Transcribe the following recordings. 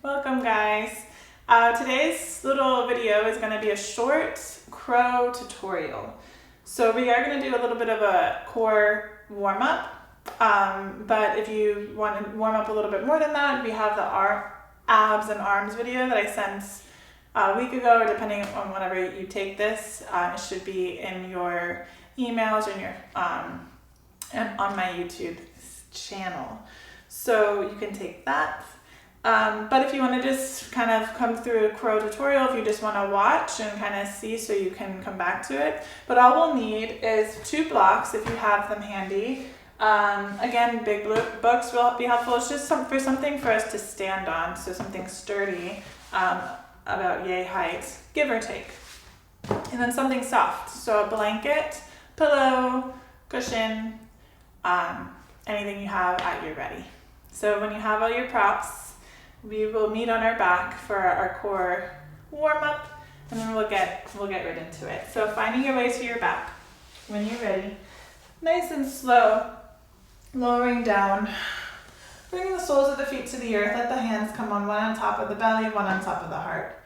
Welcome guys. Today's little video is going to be a short crow tutorial. So we are going to do a little bit of a core warm-up, but if you want to warm up a little bit more than that, we have the abs and arms video that I sent a week ago, or depending on whenever you take this, it should be in your emails or in your and on my YouTube channel. So you can take that. But if you want to just kind of come through a crow tutorial, if you just want to watch and kind of see so you can come back to it. But all we'll need is 2 blocks if you have them handy. Again, big books will be helpful. It's just something for us to stand on, so something sturdy, about yay height, give or take. And then something soft, so a blanket, pillow, cushion, anything you have at your ready. So when you have all your props, we will meet on our back for our core warm up, and then we'll get right into it. So finding your way to your back when you're ready, nice and slow, lowering down, bringing the soles of the feet to the earth. Let the hands come on, one on top of the belly, one on top of the heart.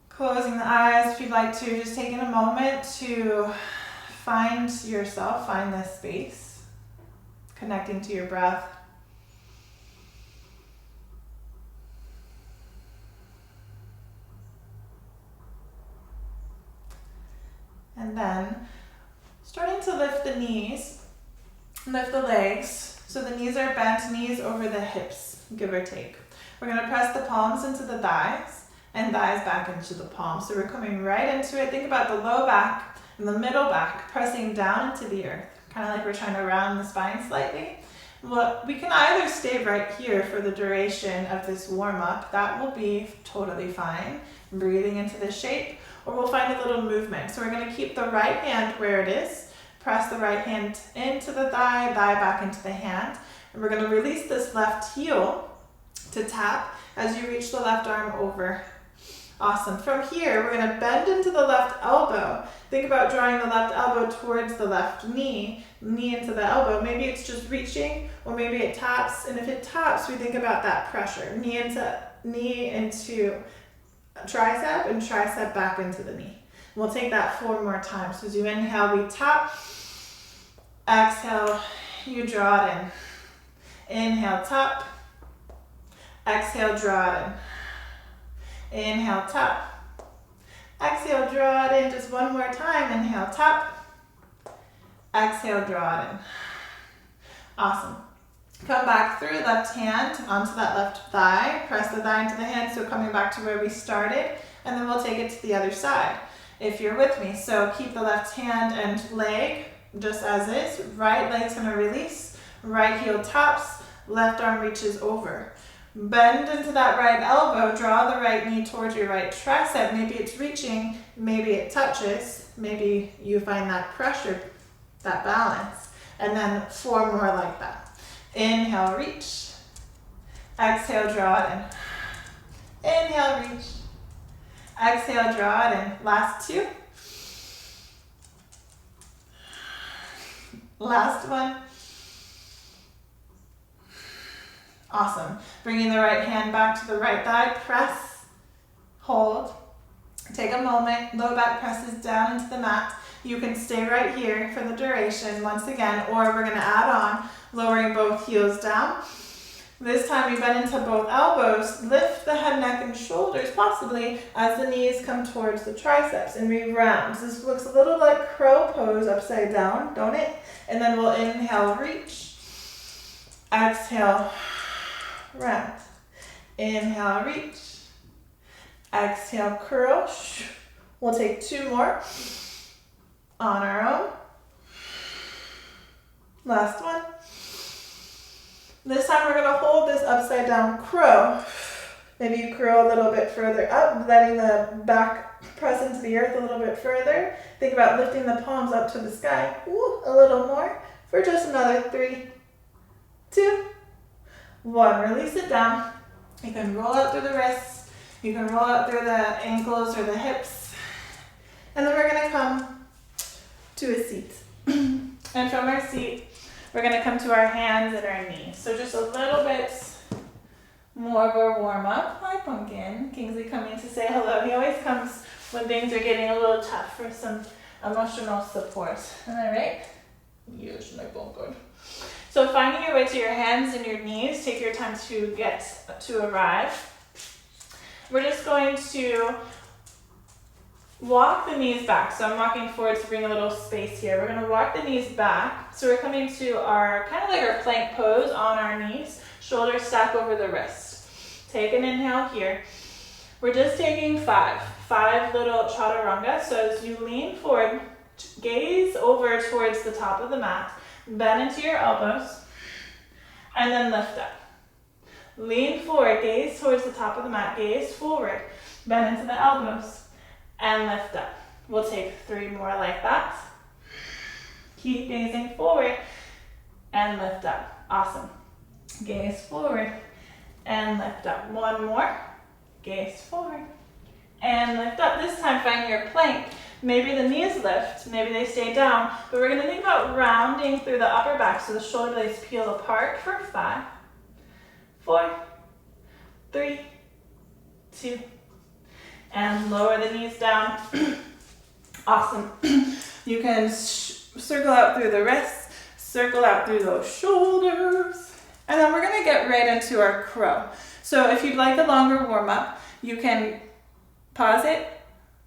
Closing the eyes if you'd like to, just taking a moment to find yourself, find this space, connecting to your breath. And then starting to lift the knees, lift the legs. So the knees are bent, knees over the hips, give or take. We're going to press the palms into the thighs and thighs back into the palms. So we're coming right into it. Think about the low back and the middle back pressing down into the earth, kind of like we're trying to round the spine slightly. Well, we can either stay right here for the duration of this warm-up. That will be totally fine. Breathing into the shape. Or we'll find a little movement. So we're going to keep the right hand where it is. Press the right hand into the thigh, thigh back into the hand. And we're going to release this left heel to tap as you reach the left arm over. Awesome. From here, we're going to bend into the left elbow. Think about drawing the left elbow towards the left knee, knee into the elbow. Maybe it's just reaching, or maybe it taps. And if it taps, we think about that pressure. Knee into tricep and tricep back into the knee. We'll take that 4 more times. So as you inhale, we tap. Exhale, you draw it in. Inhale, tap. Exhale, draw it in. Inhale, tap. Exhale, draw it in. Just 1 more time. Inhale, tap. Exhale, draw it in. Awesome. Come back through, left hand onto that left thigh. Press the thigh into the hand, so coming back to where we started. And then we'll take it to the other side, if you're with me. So keep the left hand and leg just as is. Right leg's gonna release. Right heel taps. Left arm reaches over. Bend into that right elbow. Draw the right knee towards your right tricep. Maybe it's reaching. Maybe it touches. Maybe you find that pressure, that balance. And then 4 more like that. Inhale, reach. Exhale, draw it in. Inhale, reach. Exhale, draw it in. Last 2. Last one. Awesome. Bringing the right hand back to the right thigh. Press. Hold. Take a moment. Low back presses down into the mat. You can stay right here for the duration once again, or we're going to add on, lowering both heels down. This time we bend into both elbows, lift the head, neck, and shoulders possibly as the knees come towards the triceps, and we round. This looks a little like crow pose upside down, don't it? And then we'll inhale, reach. Exhale, round. Inhale, reach. Exhale, curl. We'll take 2 more on our own. Last one. This time we're going to hold this upside down crow. Maybe you curl a little bit further up, letting the back press into the earth a little bit further. Think about lifting the palms up to the sky. Ooh, a little more for just another 3, 2, 1. Release it down. You can roll out through the wrists. You can roll out through the ankles or the hips. And then we're going to come to a seat. And from our seat, we're going to come to our hands and our knees. So just a little bit more of a warm up. Hi, Pumpkin. Kingsley coming to say hello. He always comes when things are getting a little tough for some emotional support. Am I right? Yes, my Pumpkin. So finding your way to your hands and your knees, take your time to arrive. We're just going to walk the knees back. So I'm walking forward to bring a little space here. We're going to walk the knees back. So we're coming to our, kind of like our plank pose on our knees. Shoulders stack over the wrist. Take an inhale here. We're just taking five little chaturanga. So as you lean forward, gaze over towards the top of the mat, bend into your elbows, and then lift up. Lean forward, gaze towards the top of the mat, gaze forward, bend into the elbows, and lift up. We'll take 3 more like that. Keep gazing forward and lift up. Awesome. Gaze forward and lift up. 1 more. Gaze forward and lift up. This time find your plank. Maybe the knees lift, maybe they stay down, but we're going to think about rounding through the upper back so the shoulder blades peel apart for 5, 4, 3, 2, and lower the knees down. Awesome. You can circle out through the wrists, circle out through those shoulders, and then we're going to get right into our crow. So if you'd like a longer warm-up, you can pause it,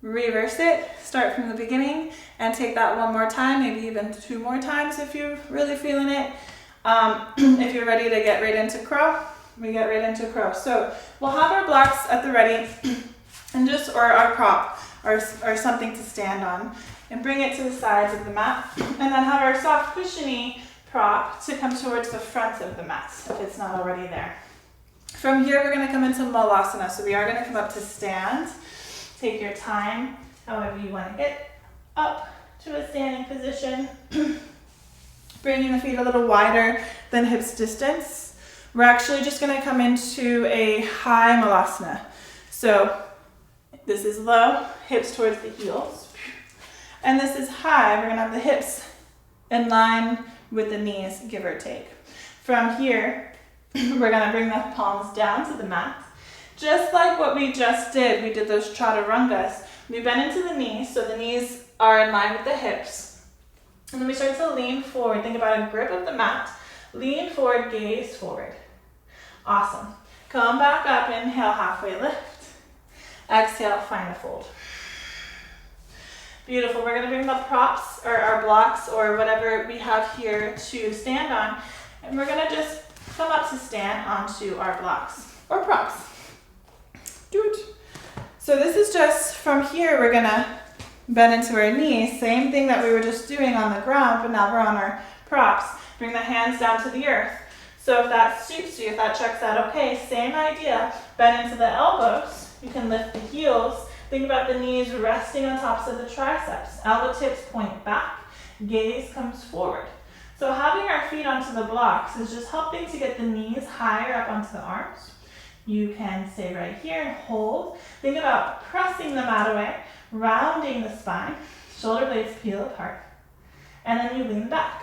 reverse it, start from the beginning, and take that 1 more time, maybe even 2 more times if you're really feeling it. If you're ready to get right into crow, we get right into crow. So we'll have our blocks at the ready, and or our prop, or something to stand on, and bring it to the sides of the mat, and then have our soft cushiony prop to come towards the front of the mat if it's not already there. From here, we're going to come into Malasana. So we are going to come up to stand. Take your time, however you want to get up to a standing position. Bringing the feet a little wider than hips distance. We're actually just going to come into a high Malasana. So this is low, hips towards the heels. And this is high. We're going to have the hips in line with the knees, give or take. From here, we're going to bring the palms down to the mat. Just like what we just did, we did those chaturangas. We bend into the knees, so the knees are in line with the hips. And then we start to lean forward. Think about a grip of the mat. Lean forward, gaze forward. Awesome. Come back up, inhale, halfway lift. Exhale, find a fold. Beautiful. We're going to bring the props or our blocks or whatever we have here to stand on. And we're going to just come up to stand onto our blocks or props. Do it. So this is just from here, we're going to bend into our knees. Same thing that we were just doing on the ground, but now we're on our props. Bring the hands down to the earth. So if that suits you, if that checks out okay, same idea. Bend into the elbows. You can lift the heels. Think about the knees resting on tops of the triceps. Elbow tips point back. Gaze comes forward. So having our feet onto the blocks is just helping to get the knees higher up onto the arms. You can stay right here and hold. Think about pressing the mat away, rounding the spine. Shoulder blades peel apart. And then you lean back.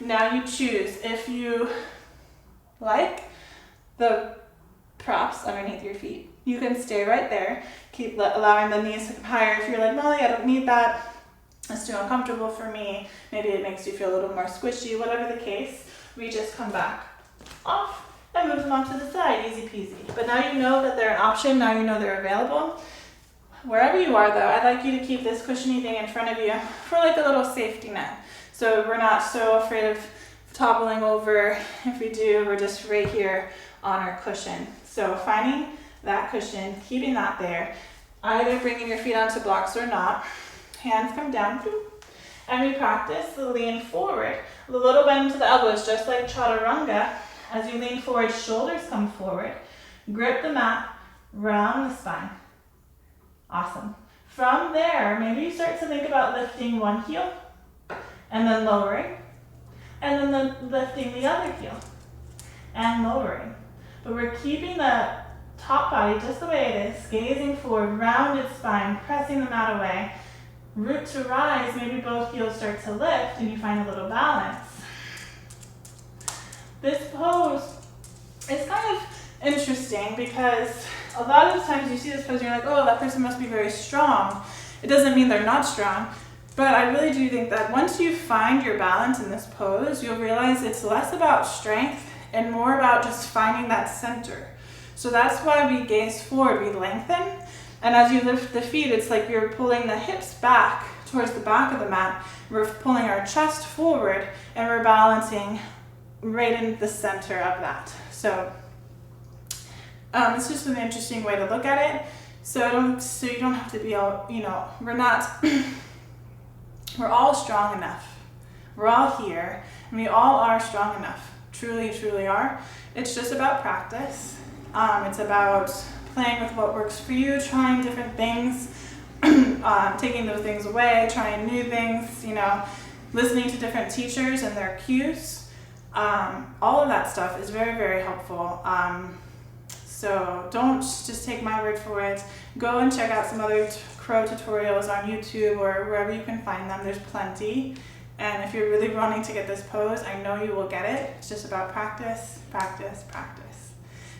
Now you choose if you like the props underneath your feet. You can stay right there. Keep allowing the knees to come higher. If you're like, Molly, I don't need that. It's too uncomfortable for me. Maybe it makes you feel a little more squishy. Whatever the case, we just come back off and move them off to the side. Easy peasy. But now you know that they're an option. Now you know they're available. Wherever you are, though, I'd like you to keep this cushiony thing in front of you for like a little safety net. So we're not so afraid of toppling over. If we do, we're just right here on our cushion. So finding that cushion, keeping that there, either bringing your feet onto blocks or not. Hands come down, and we practice the lean forward. A little bend into the elbows, just like chaturanga. As you lean forward, shoulders come forward. Grip the mat, round the spine. Awesome. From there, maybe you start to think about lifting one heel, and then lowering, and then lifting the other heel, and lowering. But we're keeping the top body just the way it is, gazing forward, rounded spine, pressing the mat away. Root to rise, maybe both heels start to lift and you find a little balance. This pose is kind of interesting because a lot of times you see this pose and you're like, oh, that person must be very strong. It doesn't mean they're not strong. But I really do think that once you find your balance in this pose, you'll realize it's less about strength and more about just finding that center. So that's why we gaze forward, we lengthen. And as you lift the feet, it's like you're pulling the hips back towards the back of the mat. We're pulling our chest forward and we're balancing right in the center of that. So it's just an interesting way to look at it. So you don't have to be all, we're all strong enough. We're all here, and we all are strong enough. Truly, truly are. It's just about practice. It's about playing with what works for you, trying different things, taking those things away, trying new things, listening to different teachers and their cues. All of that stuff is very, very helpful. So don't just take my word for it. Go and check out some other crow tutorials on YouTube or wherever you can find them. There's plenty. And if you're really wanting to get this pose, I know you will get it. It's just about practice, practice, practice.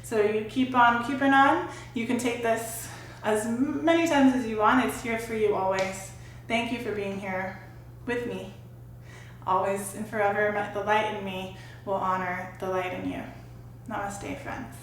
So you keep on keeping on. You can take this as many times as you want. It's here for you always. Thank you for being here with me. Always and forever, the light in me will honor the light in you. Namaste, friends.